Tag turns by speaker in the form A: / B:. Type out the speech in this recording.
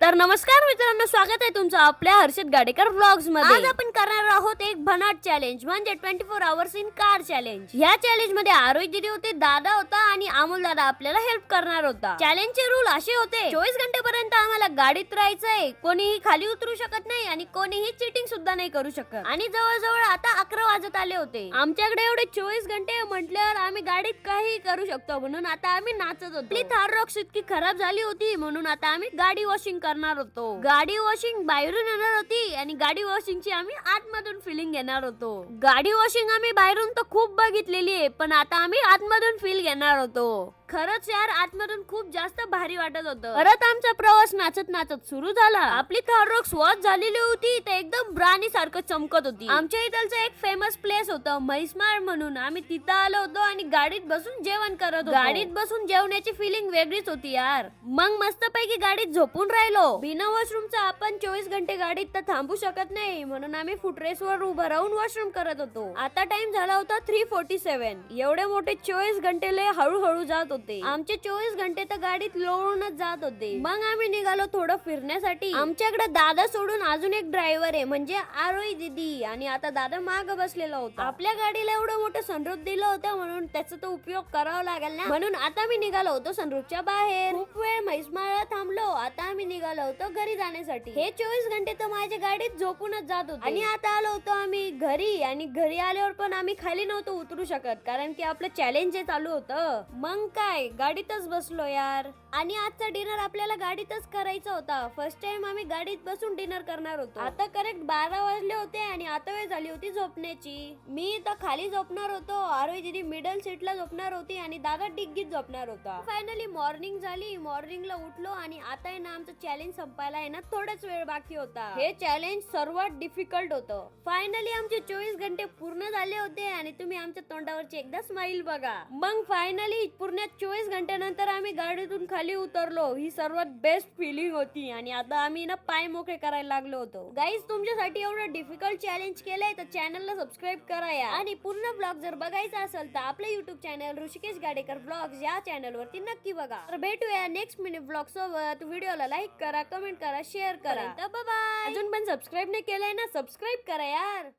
A: तर नमस्कार मित्रांनो, स्वागत आहे तुमचं आपल्या हर्षद गाडेकर व्लॉग्स मध्ये। आज आपण करणार आहोत एक भन्नाट चॅलेंज म्हणजे 24 आवर्स इन कार चॅलेंज। या चॅलेंज मध्ये आरोही दीदी होते, दादा होता आणि अमोल दादा आपल्याला हेल्प करणार होता। चॅलेंजचे रूल असे होते, 24 घंटेपर्यंत आम्हाला गाडीत राहायचंय, कोणीही खाली उतरू शकत नाही आणि कोणीही चीटिंग सुद्धा नाही करू शकत। आणि जवळजवळ आता 11 वाजत आले होते। आमच्याकडे एवढे 24 घंटे म्हटल्यावर आम्ही गाडीत काही करू शकतो, म्हणून आता आम्ही नाचत होतो। आपली थार रॉक्स इतकी खराब झाली होती म्हणून आता आम्ही गाडी वॉशिंग करणार होतो। गाडी वॉशिंग बाहेरून येणार होती आणि गाडी वॉशिंगची आम्ही आतमधून फिलिंग घेणार होतो। गाडी वॉशिंग आम्ही बाहेरून तर खूप बघितलेली आहे, पण आता आम्ही आतमधून फील घेणार होतो। खरंच यार, आतमधून खूप जास्त भारी वाटत होतं। परत आमचा प्रवास नाचत नाचत सुरू झाला। आपली थार रॉक्स वॉश झालेली होती, ते एकदम ब्राणी सारखं चमकत होती। आमच्या इथलचं एक फेमस प्लेस होतं म्हैसमाळ म्हणून, आम्ही तिथं आलो होतो आणि गाडीत बसून जेवण करत होतो। गाडीत बसून जेवण्याची फिलिंग वेगळीच होती यार। मग मस्तपैकी गाडीत झोपून राहिलो। बिना वॉशरूमचा आपण 24 घंटे गाडीत तर थांबू शकत नाही, म्हणून आम्ही फुटरेसवर उभं राहून वॉशरूम करत होतो। आता टाइम झाला होता 3:47। एवढे मोठे 24 घंटे लय हळूहळू जात होते। आमचे 24 घंटे तर गाडीत लोळूनच जात होते। मग आम्ही निघालो थोडं फिरण्यासाठी। आमच्याकडे दादा सोडून अजून एक ड्रायव्हर आहे, म्हणजे आरोही दीदी, आणि आता दादा माग बसलेला होता। आपल्या गाडीला एवढं मोठं सनरूफ दिलं होतं म्हणून त्याचा तो उपयोग करावा लागेल ना, म्हणून आता मी निघालो होतो सनरूफच्या बाहेर। खूप वेळ म्हैसमाळला थांबलो, आता आम्ही निघालो होतो घरी जाण्यासाठी। हे 24 घंटे तर माझ्या गाडीत झोपूनच जात होते आणि आता आलो होतो आम्ही घरी, आणि घरी आल्यावर पण आम्ही खाली नव्हतो उतरू शकत, कारण की आपलं चॅलेंज चालू होतं। मग काय, गाडीतच बसलो यार। आणि आजचा डिनर आपल्याला गाडीतच करायचा होता। फर्स्ट टाइम आम्ही गाडीत बसून डिनर करणार होतो। आता करेक्ट 12 वाजले होते आणि आता वेळ झाली होती झोपण्याची। मी तर खाली झोपणार होतो, आरोही दीदी मिडल सीटला झोपणार होती आणि दादा डिग्गीत झोपणार होता। फायनली मॉर्निंग झाली, मॉर्निंगला उठलो आणि आता आहे ना आमचं चॅलेंज संपायला आहे ना थोडाच वेळ बाकी होता। हे चॅलेंज सर्वात डिफिकल्ट होतं। फायनली आमचे 24 घंटे पूर्ण झाले होते आणि तुम्ही आमच्या तोंडावरची एकदा स्माइल बघा। मग फायनली पूर्ण 24 घंट्यानंतर आम्ही गाडीतून खाली उतरलो। ही सर्वात बेस्ट फिलिंग होती आणि आता आम्ही ना पाय मोकळे करायला लागलो होतो। गाईज, तुमच्यासाठी एवढं डिफिकल्ट चॅलेंज केलंय तर चॅनलला सबस्क्राईब करा या। आणि पूर्ण ब्लॉग जर बघायचा असेल तर आपलं YouTube channel Rishikesh Gadekar blogs या चॅनल वरती नक्की बघा। तर भेटूया नेक्स्ट मिनी ब्लॉग सोबत। व्हिडिओला लाईक करा, कमेंट करा, शेअर करा। Bye bye. अजून पण सबस्क्राईब नाही केलंय ना, सबस्क्राईब करा यार।